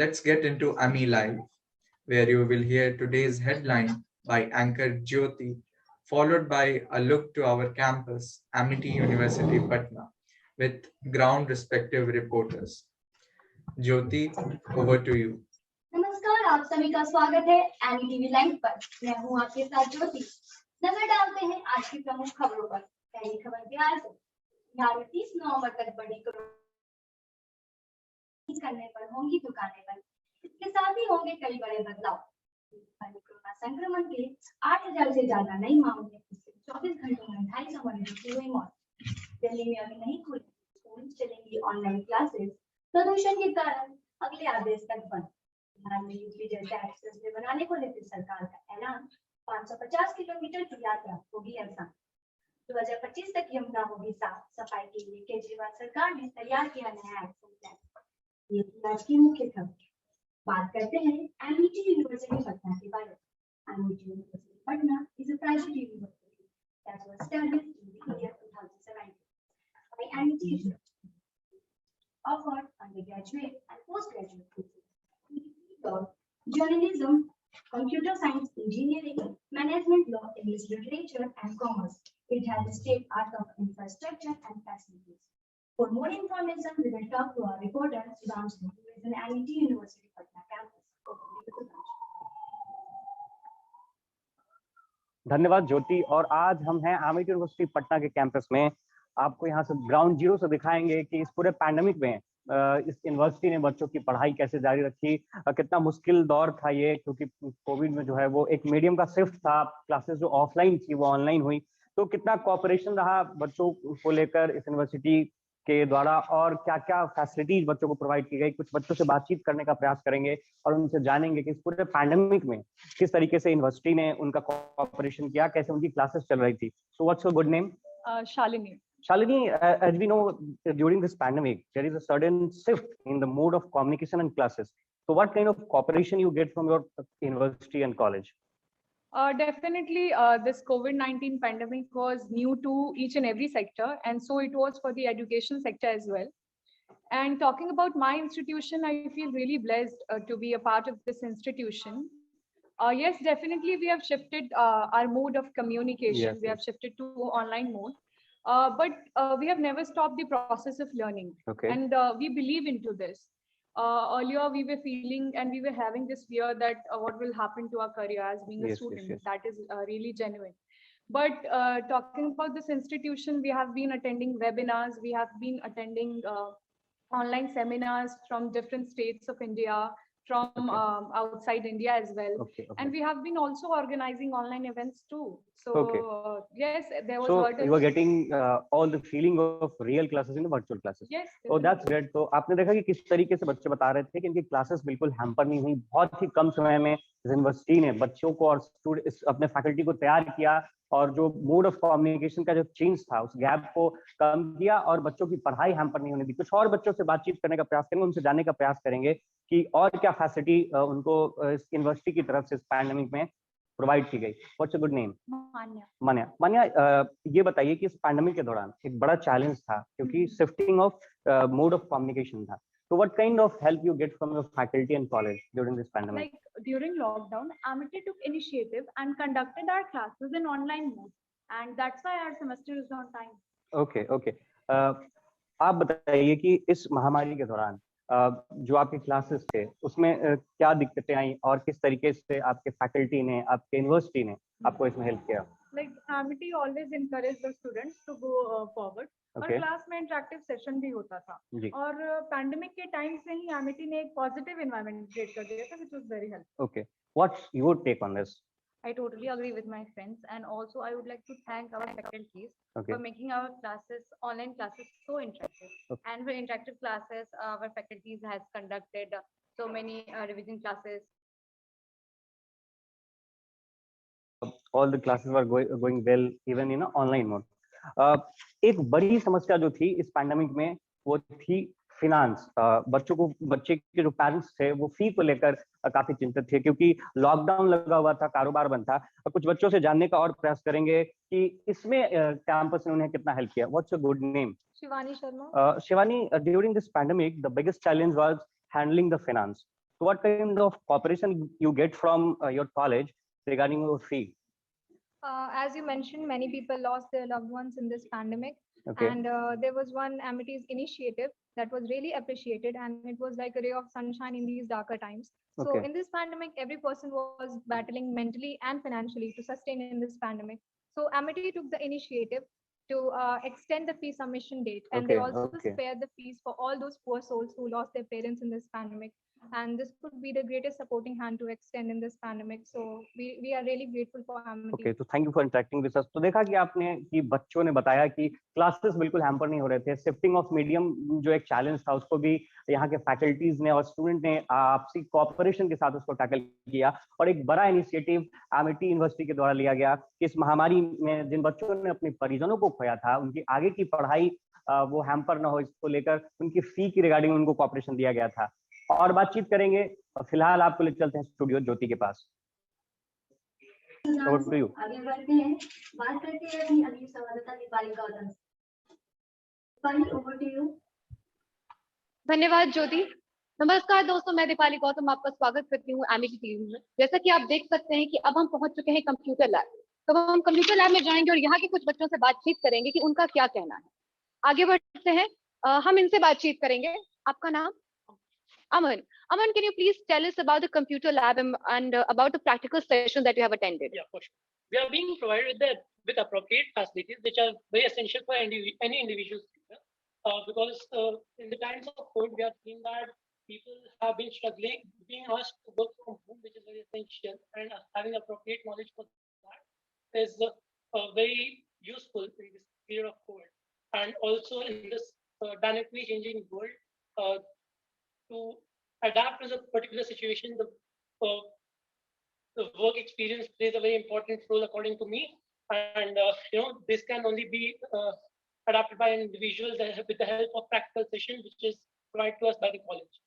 Let's get into Ami Live, where you will hear today's headline by anchor Jyoti, followed by a look to our campus, Amity University, Patna, with ground respective reporters. Jyoti, over to you. नमस्कार, आप सभी का स्वागत है Amy TV live पर। मैं हूं आपके साथ ज्योति। नजर डालते हैं आज की प्रमुख खबरों पर। पहली खबर बिहार से। बिहार में 30 नवंबर तक बड़ी करने पर होंगी दुकानें बंद। इसके साथ ही होंगे कई बड़े बदलाव। कोरोना संक्रमण के 8,000 से ज्यादा नए मामले, पिछले 24 घंटों में 250 मरीजों की हुई मौत। दिल्ली में अभी नहीं खुले स्कूल, चलेंगी ऑनलाइन क्लासेस। प्रदूषण के कारण अगले आदेश तक बंद। बिहार में यूपी जैसे एक्सप्रेसवे बनाने को लेकर सरकार का ऐलान। 550 किलोमीटर की यात्रा होगी आसान। 2025 तक यमुना होगी साफ। सफाई के लिए केजरीवाल सरकार ने तैयार किया नया एक्शन प्लान। ये आज की मुख्य खबर। बात करते हैं एमिटी यूनिवर्सिटी पटना के बारे में। Amity university Patna is a private university that was established in the year 2017 by Amity offered undergraduate and postgraduate courses in law, journalism, computer science, engineering, management law, English literature, and commerce. It has a state-art of infrastructure and facilities. For more information, we will talk to our reporter, Sudhanshu, who is in Amity University, Patna campus. धन्यवाद ज्योति। और आज हम हैं Amity university Patna के campus में। आपको यहाँ से ग्राउंड जीरो से दिखाएंगे कि इस पूरे पैंडेमिक में इस यूनिवर्सिटी ने बच्चों की पढ़ाई कैसे जारी रखी। कितना मुश्किल दौर था ये, क्योंकि कोविड में जो है वो एक मीडियम का शिफ्ट था। क्लासेस जो ऑफलाइन थी वो ऑनलाइन हुई। तो कितना कोऑपरेशन रहा बच्चों को लेकर इस यूनिवर्सिटी के द्वारा, और क्या क्या फैसिलिटीज बच्चों को प्रोवाइड की गई। कुछ बच्चों से बातचीत करने का प्रयास करेंगे और उनसे जानेंगे कि इस पूरे पैंडेमिक में किस तरीके से यूनिवर्सिटी ने उनका कोऑपरेशन किया, कैसे उनकी क्लासेस चल रही थी। So what's your good name? Shalini. Shalini, as we know, during this pandemic, there is a sudden shift in the mode of communication and classes. So what kind of cooperation you get from your university and college? Definitely, this COVID-19 pandemic was new to each and every sector, and so it was for the education sector as well. And talking about my institution, I feel really blessed to be a part of this institution. Yes, definitely, we have shifted our mode of communication. Yes, we have shifted to online mode. But we have never stopped the process of learning. Okay. And we believe into this. Earlier, we were feeling and we were having this fear that what will happen to our career as being a student. Yes. That is really genuine. But talking about this institution, we have been attending webinars. We have been attending online seminars from different states of India, from outside India as well. Okay. And we have been also organizing online events too. So yes, there was. So you were getting all the feeling of real classes in the virtual classes. Yes. Oh, that's great. तो आपने देखा कि किस तरीके से बच्चे बता रहे थे कि इनकी क्लासेस बिल्कुल हैम्पर नहीं हुई। बहुत ही कम समय में यूनिवर्सिटी ने बच्चों को और अपने फैकल्टी को तैयार किया, और जो मोड ऑफ कम्युनिकेशन का जो चेंज था उस गैप को कम किया, और बच्चों की पढ़ाई हैम्पर नहीं होने दी। कुछ और बच्चों से बातचीत करने का प्रयास करेंगे, उनसे जानने का प्रयास करेंगे कि और क्या फैसिलिटी उनको इस यूनिवर्सिटी की तरफ से इस पैंडेमिक में प्रोवाइड की गई। What's your good name? Manya, ये बताइए कि इस पैंडेमिक के दौरान एक बड़ा चैलेंज था, क्योंकि shifting of mode of communication था। So what kind of help you get from your faculty and college during this pandemic? Like during lockdown, Amity took initiative and conducted our classes in online mode, and that's why our semester is on time. Okay. आप बताइए कि इस महामारी के दौरान जो आपके classes थे उसमें क्या दिक्कतें आई, और किस तरीके से आपके फैकल्टी ने, आपके यूनिवर्सिटी ने आपको इसमें हेल्प किया? Like Amity always encouraged the students to go forward. और क्लास में इंटरेक्टिव सेशन भी होता था। और पैंडेमिक के टाइम से ही Amity ने एक पॉजिटिव एनवायरनमेंट क्रिएट कर दिया था, which was very helpful. Okay. What's your take on this? I totally agree with my friends, and also I would like to thank our faculties for making our classes, online classes, so interactive. And for interactive classes, our faculties has conducted so many revision classes. All the classes were going well, even in online mode. एक बड़ी समस्या जो थी इस pandemic में वो थी finance. बच्चे के जो पेरेंट्स थे वो फी को लेकर काफी चिंतित थे, क्योंकि लॉकडाउन लगा हुआ था, कारोबार बंद था। और कुछ बच्चों से जानने का और प्रयास करेंगे कि इसमें कैंपस ने उन्हें कितना हेल्प किया। What's your good name? Shivani Sharma. Shivani, during this pandemic, the biggest challenge was handling the finance. So what kind of cooperation you get from your college regarding your fee? As you mentioned, many people lost their loved ones in this pandemic. Okay. And there was one Amity's initiative that was really appreciated, and it was like a ray of sunshine in these darker times. So Okay. in this pandemic, every person was battling mentally and financially to sustain in this pandemic. So Amity took the initiative to extend the fee submission date, and they Okay, also okay. spared the fees for all those poor souls who lost their parents in this pandemic. And this could be the greatest supporting hand to extend in this pandemic. So we are really grateful for Amity. Okay, तो thank you for interacting with us. तो देखा कि आपने कि बच्चों ने बताया कि क्लासेस बिल्कुल हैम्पर नहीं हो रहे थे, शिफ्टिंग ऑफ मीडियम जो एक चैलेंज था उसको भी यहाँ के फैकल्टीज ने और स्टूडेंट ने आपसी कोऑपरेशन के साथ उसको टैकल किया, और एक बड़ा इनिशिएटिव एमिटी यूनिवर्सिटी के द्वारा लिया गया कि इस महामारी में जिन बच्चों ने अपने परिजनों को खोया था उनकी आगे की पढ़ाई वो हैम्पर ना हो, इसको लेकर उनकी फी की रिगार्डिंग उनको कोऑपरेशन दिया गया था। और बातचीत करेंगे, फिलहाल आपको ले चलते हैं स्टूडियो ज्योति के पास। Over to you. आगे बढ़ते हैं, बात करते हैं अपनी अगली संवाददाता दीपाली गौतम से। Deepali, over to you. धन्यवाद ज्योति। नमस्कार दोस्तों, मैं दीपाली गौतम आपका स्वागत करती हूँ एमिटी टीवी में। जैसा कि आप देख सकते हैं कि अब हम पहुंच चुके हैं कंप्यूटर लैब। तो हम कंप्यूटर लैब में जाएंगे और यहाँ के कुछ बच्चों से बातचीत करेंगे कि उनका क्या कहना है। आगे बढ़ते हैं, हम इनसे बातचीत करेंगे। आपका नाम? Aman. Aman, can you please tell us about the computer lab and about the practical session that you have attended? Yeah, for sure. We are being provided with appropriate facilities which are very essential for any individual student. Because in the times of COVID, we have seen that people have been struggling, being asked to work from home, which is very essential, and having appropriate knowledge for that is very useful in this period of COVID. And also in this dynamically changing world, to adapt to the particular situation, the work experience plays a very important role according to me. And this can only be adapted by an individual with the help of practical session, which is provided to us by the college.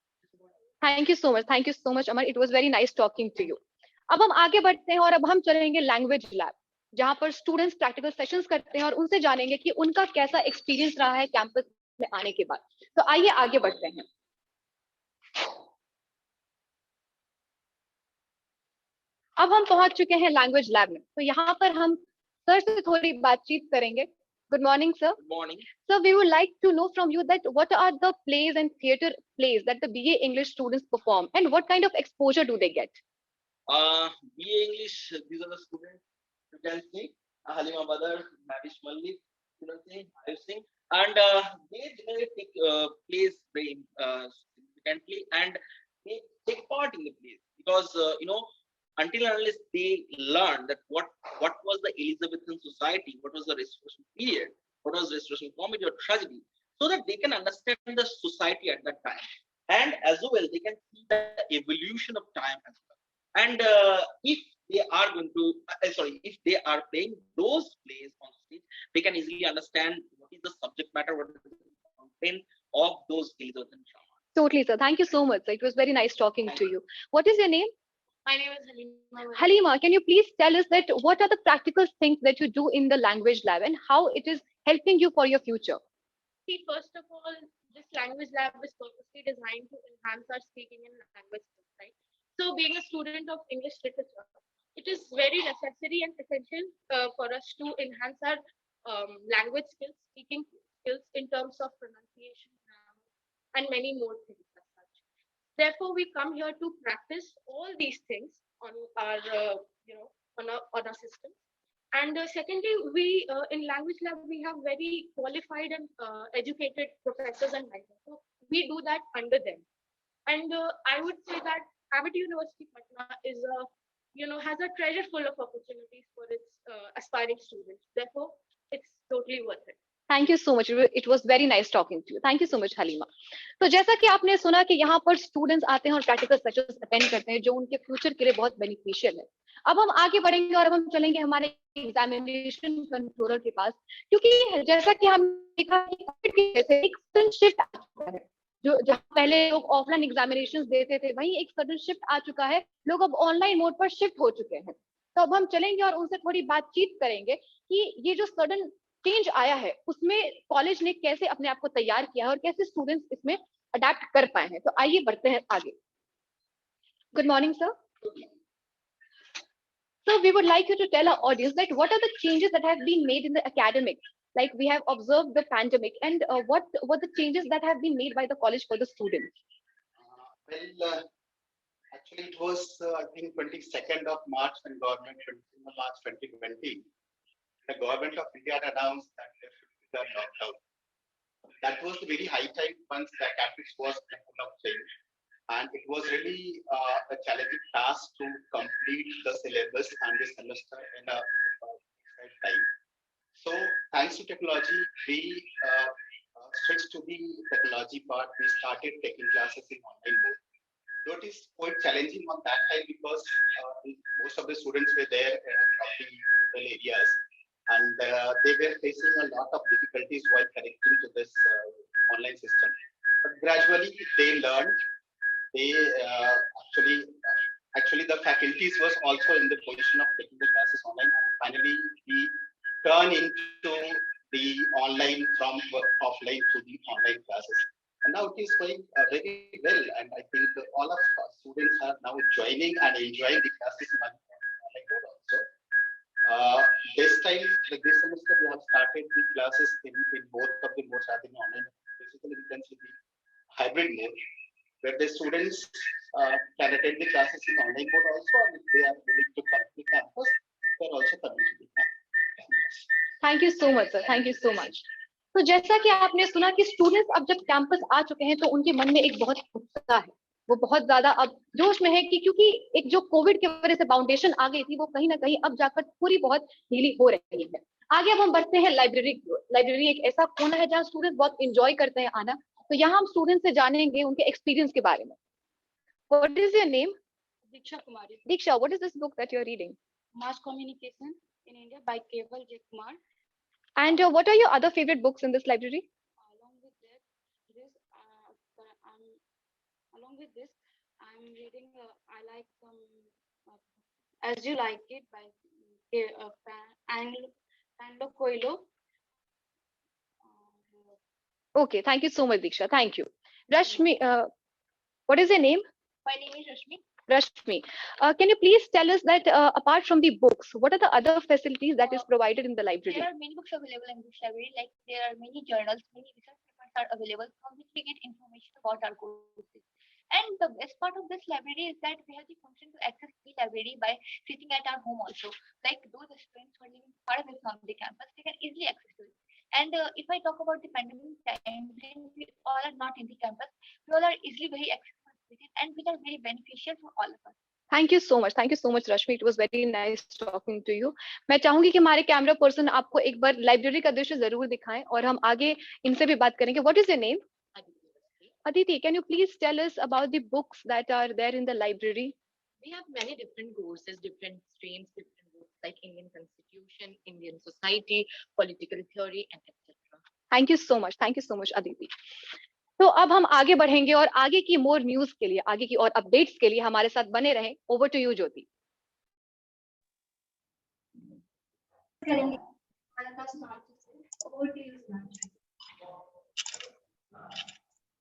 Thank you so much. Thank you so much, Aman. It was very nice talking to you. अब हम आगे बढ़ते हैं और अब हम चलेंगे language lab, जहाँ पर स्टूडेंट्स प्रैक्टिकल सेशंस करते हैं और उनसे जानेंगे कि उनका कैसा एक्सपीरियंस रहा है कैंपस में आने के बाद। तो आइए आगे बढ़ते हैं। अब हम पहुंच चुके हैं लैंग्वेज लैब में। तो यहाँ पर हम सर से थोड़ी बातचीत करेंगे। Good morning, sir. Good morning. So we would like to know from you that what are the plays and theatre plays that the BA English students perform, and what kind of exposure do they get? BA English, these are the students you can see. Halima Badar, Navish Malik, you can see, I've seen, and they generally take plays very significantly, and they take part in the plays because until and unless they learn that what was the Elizabethan society, what was the restoration period, what was restoration comedy or tragedy, so that they can understand the society at that time, and as well they can see the evolution of time as well. And if they are going to if they are playing those plays on stage, they can easily understand what is the subject matter, what is the content of those Elizabethan drama. Totally, sir. Thank you so much, sir. It was very nice talking to you. What is your name? My name is Halima. Halima, can you please tell us that what are the practical things that you do in the language lab and how it is helping you for your future? See, first of all, this language lab is purposely designed to enhance our speaking and language skills, right? So being a student of English literature, it is very necessary and essential for us to enhance our language skills, speaking skills in terms of pronunciation, and many more things. Therefore, we come here to practice all these things on our, on our system. And secondly, we in language lab we have very qualified and educated professors and mentors. So we do that under them. And I would say that Amity University Patna is has a treasure full of opportunities for its aspiring students. Therefore, it's totally worth it. Thank you so much. It was very nice talking to you. Thank you so much, Halima. तो जैसा कि आपने सुना कि यहाँ पर students आते हैं और प्रैक्टिकल सेशंस अटेंड करते हैं जो उनके फ्यूचर के लिए बहुत बेनिफिशियल है। अब हम आगे बढ़ेंगे और अब हम चलेंगे हमारे एग्जामिनेशन कंट्रोलर के पास, क्योंकि जैसा कि हम देखा एक सडन शिफ्ट आ चुका है। जो जहाँ पहले लोग ऑफलाइन एग्जामिनेशंस देते थे वहीं एक सडन शिफ्ट आ चुका है, लोग अब ऑनलाइन मोड पर शिफ्ट हो चुके हैं। तो अब हम चलेंगे और उनसे थोड़ी बातचीत करेंगे कि ये जो सडन चेंज आया है उसमें कॉलेज ने कैसे अपने आप को तैयार किया है और कैसे स्टूडेंट्स इसमें अडेप्ट कर पाए हैं। तो आइए बढ़ते हैं आगे। Good morning, sir. So we would like you to tell our audience that what are the changes that have been made in the academic? Like we have observed the pandemic, and what were the changes that have been made by the college for the students? Actually, it was I think 22nd of March when government, 22nd March 2020, the government of India had announced that there should be a lockdown. That was the very high time once the academics was full of change, and it was really a challenging task to complete the syllabus and the semester in a prescribed time. So thanks to technology, we switched to the technology part. We started taking classes in online mode. Though it is quite challenging on that time because most of the students were there from the rural areas, and they were facing a lot of difficulties while connecting to this online system. But gradually they learned. They actually the faculties was also in the position of taking the classes online, and finally we turn into the online from offline to the online classes. And now it is going very well, and I think all of our students are now joining and enjoying the classes in online mode also. This time, this semester, we have started the classes in both of the modes, I think online. Basically, we can see the hybrid mode, where the students can attend the classes in online mode also, and if they are willing to come to the campus, they are also coming to the campus. Thank you so much, sir. Thank you so much. तो जैसा कि आपने सुना कि students अब जब campus आ चुके हैं तो उनके मन में एक बहुत उत्साह है, वो बहुत ज्यादा अब जोश में है कि क्योंकि एक जो कोविड की वजह से फाउंडेशन आ गई थी वो कहीं ना कहीं अब जाकर पूरी बहुत ढीली हो रही है। आगे अब हम बढ़ते हैं लाइब्रेरी। लाइब्रेरी एक ऐसा कोना है जहाँ स्टूडेंट्स बहुत इंजॉय करते हैं आना, तो यहाँ हम स्टूडेंट्स से जानेंगे उनके एक्सपीरियंस के बारे में। What is your name? Diksha Kumari. Diksha, what is this book that you're reading? Mass Communication in India by Keval J. Kumar. And what are your other favorite books in this library? Along with this, I'm reading. I like some As You Like It by Anglo Coelho. Okay, thank you so much, Diksha. Thank you. Rashmi, what is your name? My name is Rashmi. Rashmi, can you please tell us that apart from the books, what are the other facilities that is provided in the library? There are many books available in this library. Like there are many journals, many research papers are available from which we get information about our courses. And the best part of this library is that we have the function to access the library by sitting at our home also. Like those students who are living far away from the campus, they can easily access to it. And if I talk about the pandemic time, when we all are not in the campus, we all are easily very accessible and which are very beneficial for all of us. Thank you so much. Thank you so much, Rashmi. It was very nice talking to you. मैं चाहूंगी कि हमारे camera person आपको एक बार library का दृश्य जरूर दिखाएं और हम आगे इनसे भी बात करेंगे. What is your name? Aditi, can you please tell us about the books that are there in the library? We have many different courses, different streams, different books like Indian Constitution, Indian Society, Political Theory, and etc. Thank you so much. Thank you so much, Aditi. तो अब हम आगे बढ़ेंगे और आगे की मोर news के लिए, आगे की और अपडेट्स के लिए हमारे साथ बने रहें. ओवर टू यू ज्योति.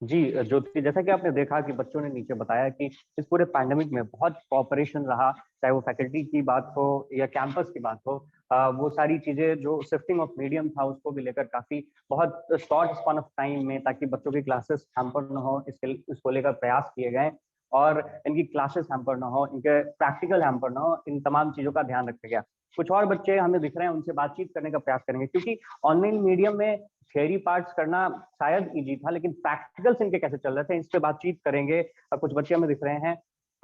जी ज्योति, जैसा कि आपने देखा कि बच्चों ने नीचे बताया कि इस पूरे पैंडेमिक में बहुत कॉपरेशन रहा, चाहे वो फैकल्टी की बात हो या कैंपस की बात हो. वो सारी चीजें जो शिफ्टिंग ऑफ मीडियम था उसको भी लेकर काफी बहुत शॉर्ट स्पैन ऑफ टाइम में, ताकि बच्चों की क्लासेस हैम्पर न हो, इसको लेकर प्रयास किए गए और इनकी क्लासेस हैम्पर ना हो, इनके प्रैक्टिकल हैम्पर ना हो, इन तमाम चीजों का ध्यान रखा गया. कुछ और बच्चे हमें दिख रहे हैं, उनसे बातचीत करने का प्रयास करेंगे, क्योंकि ऑनलाइन मीडियम में थियरी पार्ट्स करना शायद इजी था, लेकिन प्रैक्टिकल्स इनके कैसे चल रहे थे, इस पे बातचीत करेंगे. कुछ बच्चे हमें दिख रहे हैं.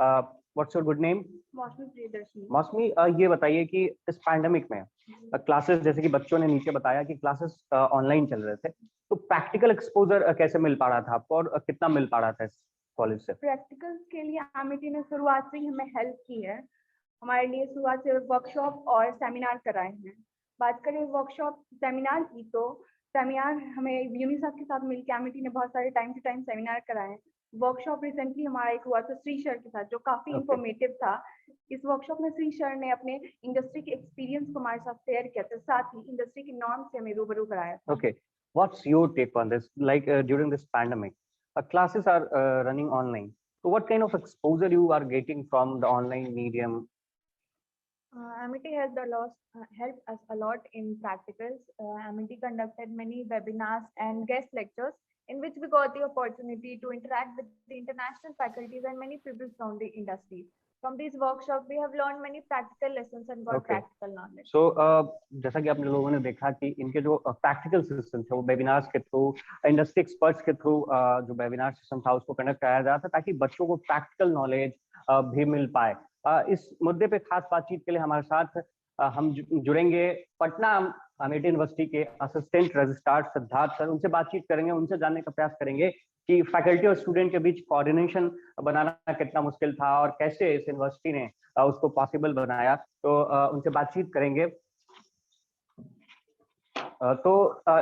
What's your good name? मौसमी, ये बताइए कि इस पैंडेमिक में क्लासेस, जैसे कि बच्चों ने नीचे बताया कि क्लासेस ऑनलाइन चल रहे थे, तो प्रैक्टिकल एक्सपोजर कैसे मिल पा रहा था आपको और कितना मिल पा रहा था इस कॉलेज से? प्रैक्टिकल्स के लिए एमिटी ने शुरुआत से ही हमें हेल्प की है. हमारे लिए शुरुआत से वर्कशॉप और सेमिनार कराए हैं. बात करें वर्कशॉप सेमिनार की, तो सेमिनार हमें यूनिसेफ के साथ मिलकर एमिटी ने बहुत सारे टाइम टू टाइम सेमिनार कराए हैं. वर्कशॉप रिसेंटली हमारा एक हुआ था श्री सर के साथ, जो काफी इंफॉर्मेटिव था. इस वर्कशॉप में श्री सर ने अपने इंडस्ट्री के एक्सपीरियंस को हमारे साथ शेयर किया था, साथ ही इंडस्ट्री के नॉर्म से हमें रूबरू कराया था. Okay, what's your take on this? Like during this pandemic, classes are running online. So what kind of exposure you are getting from the online medium? Amity helped us a lot in practicals. Amity conducted many webinars and guest lectures in which we got the opportunity to interact with the international faculties and many people from the industry. From these workshops, we have learned many practical lessons and got Okay. practical knowledge. So जैसा कि आपने लोगों ने देखा कि इनके जो practical session थे वो वेबिनार्स के थ्रू, इंडस्ट्री एक्सपर्ट्स के थ्रू जो वेबिनार सेशन था उसको कंडक्ट कराया जा रहा था ताकि बच्चों को प्रैक्टिकल नॉलेज भी मिल पाए। इस मुद्दे पे खास बातचीत के लिए हमारे साथ हम जुड़ेंगे पटना अमेठी यूनिवर्सिटी के असिस्टेंट रजिस्ट्रार सिद्धार्थ सर। उनसे बातचीत करेंगे, उनसे जानने का प्रयास करेंगे कि फैकल्टी और स्टूडेंट के बीच कोऑर्डिनेशन बनाना कितना मुश्किल था और कैसे इस यूनिवर्सिटी ने उसको पॉसिबल बनाया। तो उनसे बातचीत करेंगे। तो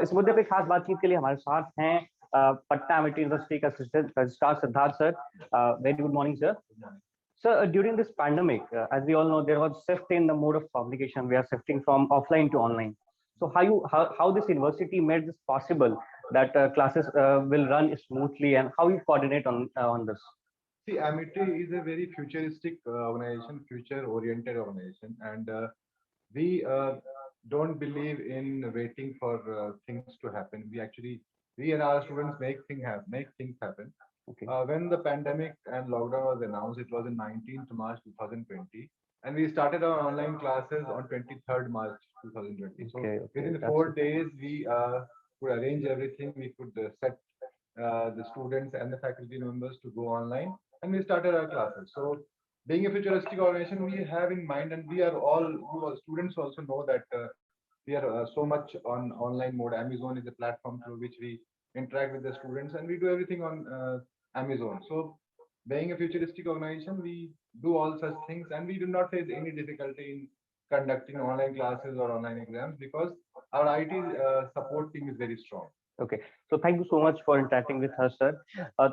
इस मुद्दे पे खास बातचीत के लिए हमारे साथ हैं पटना अमेठी यूनिवर्सिटी का assistant registrar Siddharth sir. Very good morning sir. So during this pandemic, as we all know, there was shift in the mode of communication. We are shifting from offline to online. So how this university made this possible that classes will run smoothly, and how you coordinate on this? See, Amity is a very futuristic organization, future-oriented organization, and we don't believe in waiting for things to happen. We and our students make things happen. Okay. When the pandemic and lockdown was announced, it was on 19th March 2020, and we started our online classes on 23rd March 2020. So within 4 days, we could arrange everything. We could set the students and the faculty members to go online, and we started our classes. So being a futuristic organization, we have in mind, and we are all students also know that we are so much on online mode. Amazon is a platform through which we interact with the students, and we do everything on Amazon. So being a futuristic organization, we do all such things, and we do not face any difficulty in conducting online classes or online exams because our IT support team is very strong. Okay, so thank you so much for interacting with her sir.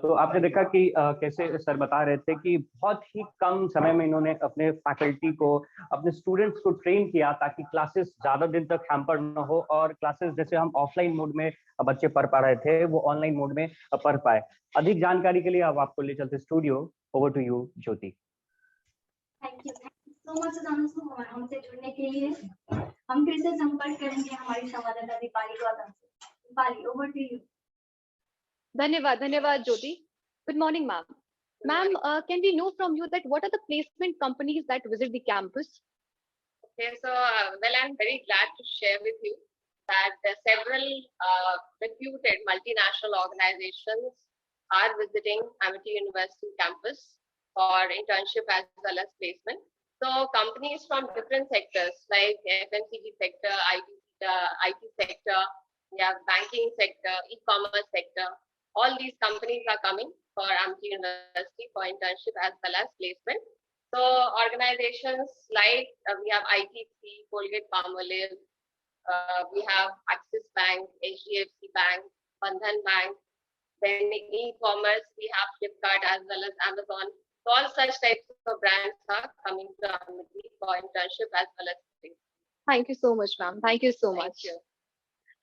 तो आपने देखा कि कैसे sir बता रहे थे कि बहुत ही कम समय में इन्होंने अपने फैकल्टी को, अपने स्टूडेंट्स को ट्रेन किया ताकि क्लासेस ज्यादा दिन तक हैम्पर न हो और क्लासेस जैसे हम ऑफलाइन मोड में बच्चे पढ़ पा रहे थे वो ऑनलाइन मोड में पढ़ पाए। अधिक जानकारी के लिए अब आपको ले चलते studio. Over to you Jyoti. Thank you so much हमसे जुड़ने के लिए। हम फिर से संपर्क करेंगे हमारी संवाददाता दीपाली गौतम से। Deepali, over to you. धन्यवाद Jyoti. Good morning, ma'am. Ma'am, can we know from you that what are the placement companies that visit the campus? Okay, so well, I'm very glad to share with you that several reputed multinational organizations are visiting Amity University campus for internship as well as placement. So companies from different sectors like FMCG sector, IT sector, we have banking sector, e-commerce sector. All these companies are coming for Amity University for internship as well as placement. So organizations like we have ITC, Colgate Palmolive, we have Axis Bank, HDFC Bank, Bandhan Bank. Then e-commerce, we have Flipkart as well as Amazon. So all such types of brands are coming to Amity for internship as well as placement. Thank you so much, ma'am. Thank you so much. Thank you.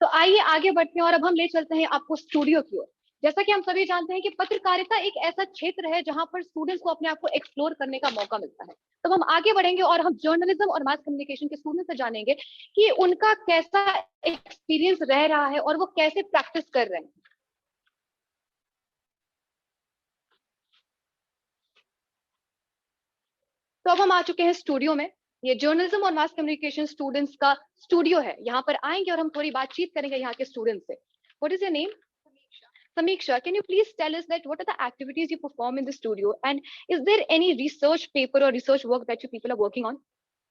तो आइए आगे बढ़ते हैं और अब हम ले चलते हैं आपको स्टूडियो की ओर। जैसा कि हम सभी जानते हैं कि पत्रकारिता एक ऐसा क्षेत्र है जहां पर स्टूडेंट्स को अपने आप को एक्सप्लोर करने का मौका मिलता है। तो हम आगे बढ़ेंगे और हम जर्नलिज्म और मास कम्युनिकेशन के स्टूडेंट्स से जानेंगे कि उनका कैसा एक्सपीरियंस रह रहा है और वो कैसे प्रैक्टिस कर रहे हैं। तो अब हम आ चुके हैं स्टूडियो में। ये जर्नलिज्म और मास कम्युनिकेशन स्टूडेंट्स का स्टूडियो है। यहाँ पर आएंगे और हम थोड़ी बातचीत करेंगे यहाँ के स्टूडेंट्स से। What is your name? Samiksha, can you please tell us that what are the activities you perform in the studio, and is there any research paper or research work that you people are working on?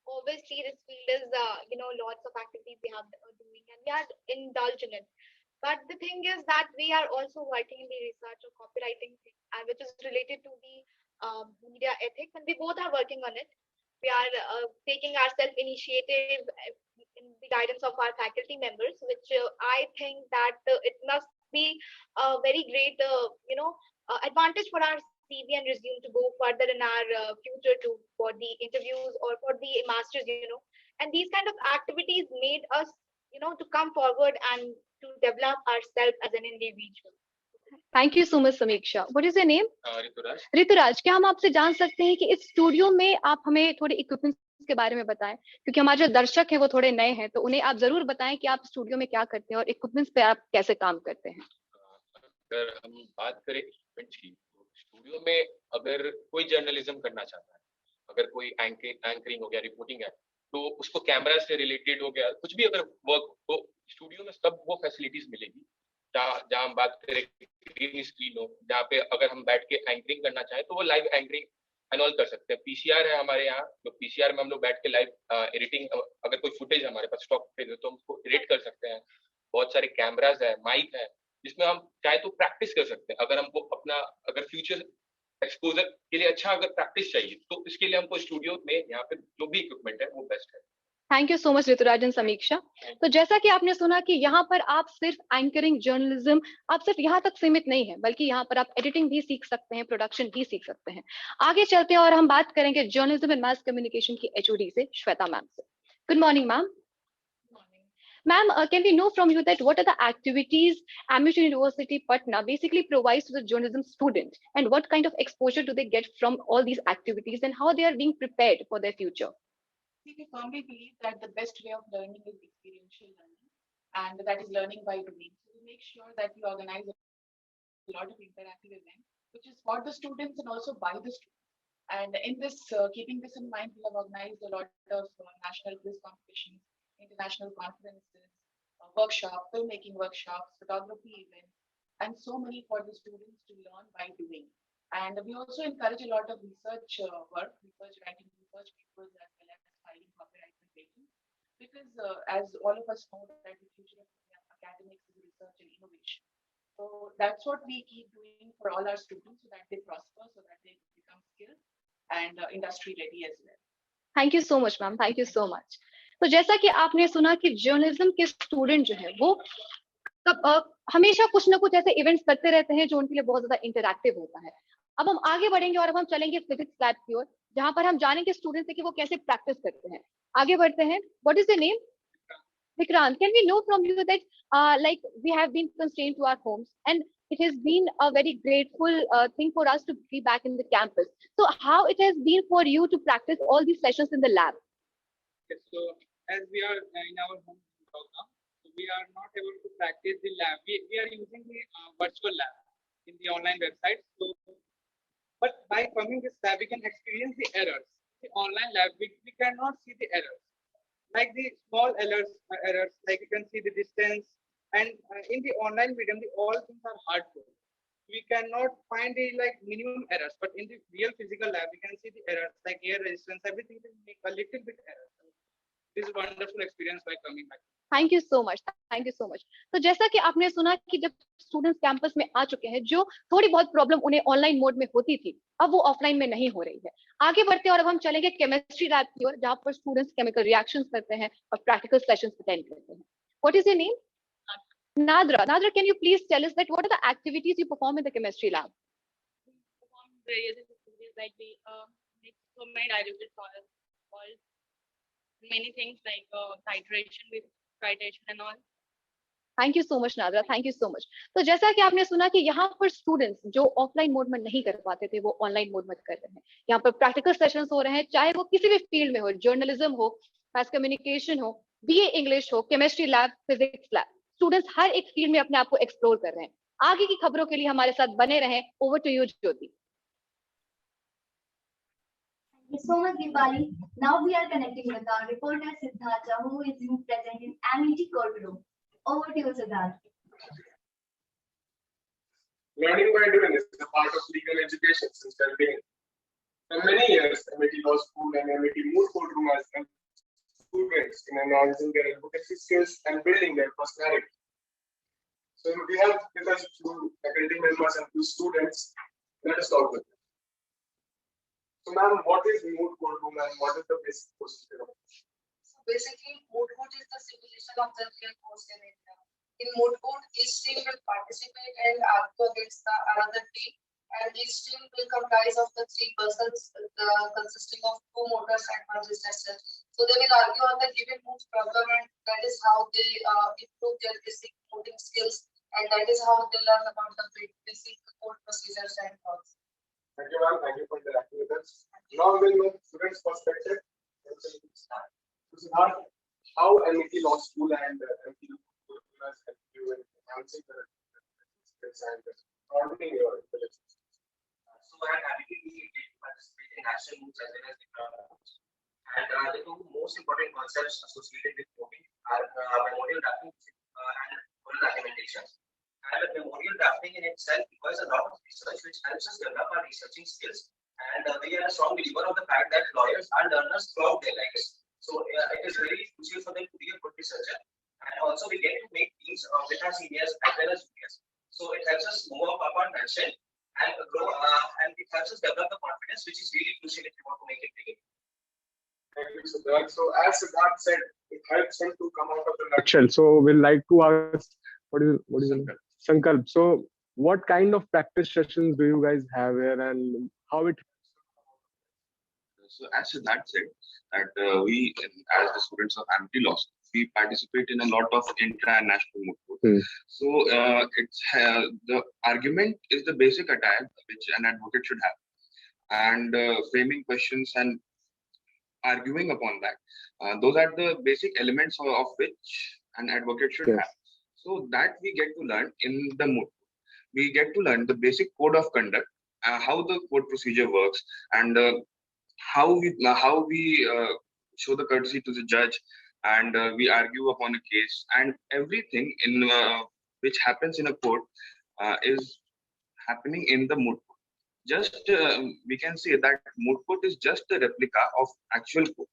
Obviously, this field is lots of activities we have doing, and we are indulged in it. But the thing is that we are also working in the research or copywriting thing, and which is related to the media ethics, and we both are working on it. We are taking our self-initiative in the guidance of our faculty members, which I think that it must be a very great advantage for our CV and resume to go further in our future for the interviews or for the masters, and these kind of activities made us to come forward and to develop ourselves as an individual. Thank you so much Sameeksha. What is your name? Rituraj. Rituraj, क्या हम आपसे जान सकते हैं कि इस studio में आप हमें थोड़े इक्विपमेंट्स के बारे में बताएं, क्योंकि हमारे जो दर्शक हैं वो थोड़े नए हैं, तो उन्हें आप जरूर बताएं कि आप स्टूडियो में क्या करते हैं और इक्विपमेंट्स पे आप कैसे काम करते हैं। अगर हम बात करें इक्विपमेंट्स की, तो स्टूडियो में अगर कोई जर्नलिज्म करना चाहता है, अगर कोई एंकरिंग हो गया, रिपोर्टिंग है, तो उसको कैमरा से रिलेटेड हो गया, कुछ भी अगर वर्क हो, तो स्टूडियो में सब वो फैसिलिटीज मिलेगी। जहाँ हम बात करें ग्रीन स्क्रीन हो, जहाँ पे अगर हम बैठ के एंकरिंग करना चाहें तो वो लाइव एंकरिंग एनऑल कर सकते हैं। पीसीआर है हमारे यहाँ, तो पीसीआर में हम लोग बैठ के लाइव एडिटिंग, अगर कोई फुटेज हमारे पास स्टॉक फुटेज है तो हम उसको एडिट कर सकते हैं। बहुत सारे कैमराज है, माइक है, जिसमें हम चाहे तो प्रैक्टिस कर सकते हैं। अगर हमको अपना अगर फ्यूचर एक्सपोजर के लिए अच्छा अगर प्रैक्टिस चाहिए तो इसके लिए हमको स्टूडियो में यहाँ पे जो भी इक्विपमेंट है वो बेस्ट है। Thank you so much Rituraj and Sameeksha. तो जैसा कि आपने सुना कि यहाँ पर आप सिर्फ एंकरिंग, जर्नलिज्म, आप सिर्फ यहाँ तक सीमित नहीं है, बल्कि यहाँ पर आप एडिटिंग भी सीख सकते हैं, प्रोडक्शन भी सीख सकते हैं। आगे चलते हैं और हम बात करेंगे जर्नलिज्म एंड मास कम्युनिकेशन की एचओडी से, श्वेता मैम से। Good morning ma'am. Ma'am, can we know from you that what are the activities Amity University Patna basically provides to the journalism student, and what kind of exposure do they get from all these activities, and how they are being prepared for their future? We firmly believe that the best way of learning is experiential learning, and that is learning by doing. So we make sure that we organize a lot of interactive events, which is for the students and also by the students. And in this, keeping this in mind, we have organized a lot of national quiz competitions, international conferences, workshops, filmmaking workshops, photography events, and so many for the students to learn by doing. And we also encourage a lot of research work, research writing, research papers, as well as filing copyright patents, because as all of us know that the future of academics is research and innovation. So that's what we keep doing for all our students, so that they prosper, so that they become skilled and industry ready as well. Thank you so much ma'am, thank you so much. तो जैसा कि आपने सुना कि journalism के student जो है वो हमेशा कुछ ना कुछ ऐसे इवेंट्स करते रहते हैं जो उनके लिए बहुत ज्यादा इंटरैक्टिव होता है। अब हम आगे बढ़ेंगे और अब हम चलेंगे फिजिक्स लैब की ओर, जहां पर हम जानेंगे स्टूडेंट से कि वो कैसे प्रैक्टिस करते हैं। आगे बढ़ते हैं। What is your name? Vikrant, can we know from you that like we have been constrained to our homes, and it has been a very grateful thing for us to be back in the campus. So how it has been for you to practice all these sessions in the lab? Yes, so as we are in our home lockdown, so we are not able to practice the lab. We are using the virtual lab in the online website. So, but by coming this lab, we can experience the errors. The online lab, we cannot see the errors. Like the small errors, like you can see the distance, and in the online medium, all things are hardcore. We cannot find the like minimum errors, but in the real physical lab, we can see the errors like air resistance, everything will make a little bit errors. This is a wonderful experience by coming back. Thank you so much, thank you so much. तो जैसा कि आपने सुना कि जब students campus में आ चुके हैं, जो थोड़ी बहुत प्रॉब्लम उन्हें ऑनलाइन मोड में होती थी, अब वो ऑफलाइन में नहीं हो रही है। आगे बढ़ते हैं और अब हम चलेंगे केमिस्ट्री लैब की ओर, जहां पर स्टूडेंट्स केमिकल रिएक्शंस करते हैं और प्रैक्टिकल सेशंस अटेंड करते हैं। What is your name? Nadra. Nadra, can you please tell us that what are the activities you perform in the chemistry lab? We perform various activities like we make so many diluted salts, many things like titration and all. Thank you so much NADRA, thank you so much. तो जैसा कि आपने सुना कि यहाँ पर students जो offline mode में नहीं कर पाते थे वो ऑनलाइन मोड में कर रहे हैं। यहाँ पर प्रैक्टिकल सेशंस हो रहे हैं, चाहे वो किसी भी फील्ड में हो, जर्नलिज्म हो, मास कम्युनिकेशन हो, बीए इंग्लिश हो, chemistry lab, physics lab, students हर एक फील्ड में अपने आप को एक्सप्लोर कर रहे हैं। आगे की खबरों के लिए हमारे साथ बने रहें। Over to you Jyoti. Thank you so much, Deepali. Now we are connecting with our reporter Siddhartha, who is present in Amity courtroom. Over to you, Siddhartha. Learning by doing is a part of legal education since the beginning. For many years, Amity Law School and Amity Moot Courtroom has helped students in enhancing their advocacy skills and building their personality. So we have with us two faculty members and two students. Let us talk with them. So, ma'am, what is Moot Courtroom and what is the basic procedure of it? So basically, moot court is the simulation of the real course in India. In moot court, each team will participate and argue against the other team, and each team will comprise of the 3 persons, consisting of 2 motors and 1 researcher. So they will argue on the given moot problem, and that is how they improve their basic mooting skills and that is how they learn about the basic court procedures and laws. Thank you, ma'am. Thank you for interacting with us. Now, we'll know students' perspective. So, Siddharth, how Amity Law School and Amity has helped you in enhancing the skills and broadening your abilities? So at Amity, we did participate in national moves as well as the moves. And the two most important concepts associated with voting are memorial drafting and oral argumentation. And the memorial drafting in itself requires a lot of research, which helps us develop our researching skills. And we are a strong believer of the fact that lawyers are learners throughout their lives. So it is very crucial for them to be a good researcher. And also we get to make teams with our seniors as well as juniors. So it helps us move up our nation and grow, and it helps us develop the confidence, which is really crucial if you want to make it big. Thank you, Siddharth. So as Siddharth said, it helps him to come out of the nutshell. So we'll like to ask, what is it? Sankalp. So what kind of practice sessions do you guys have here, and how it? So as Siddharth said, that we, as the students of Amity Law School, we participate in a lot of intra-national moot court. So it's the argument is the basic attire which an advocate should have, and framing questions and arguing upon that. Those are the basic elements of which an advocate should have. So that we get to learn in the moot court. We get to learn the basic code of conduct, how the court procedure works, and how we show the courtesy to the judge, and we argue upon a case, and everything in which happens in a court is happening in the moot court. Just we can say that moot court is just a replica of actual court.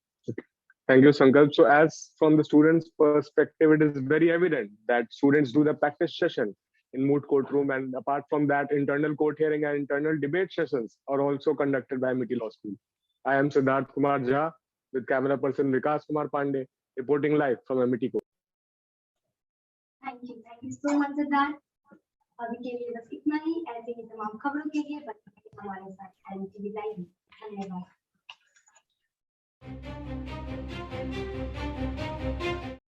Thank you, Sankalp. So as from the students' perspective, it is very evident that students do the practice session in moot courtroom, and apart from that, internal court hearing and internal debate sessions are also conducted by Amity Law School. I am Siddharth Kumar Jha with camera person Vikas Kumar Pandey, reporting live from Amity Court. Thank you so much Siddharth. अभी के लिए बस इतना ही। ऐसे ही तमाम खबरों के लिए बने रहिए हमारे साथ एमटीवी लाइव में। धन्यवाद।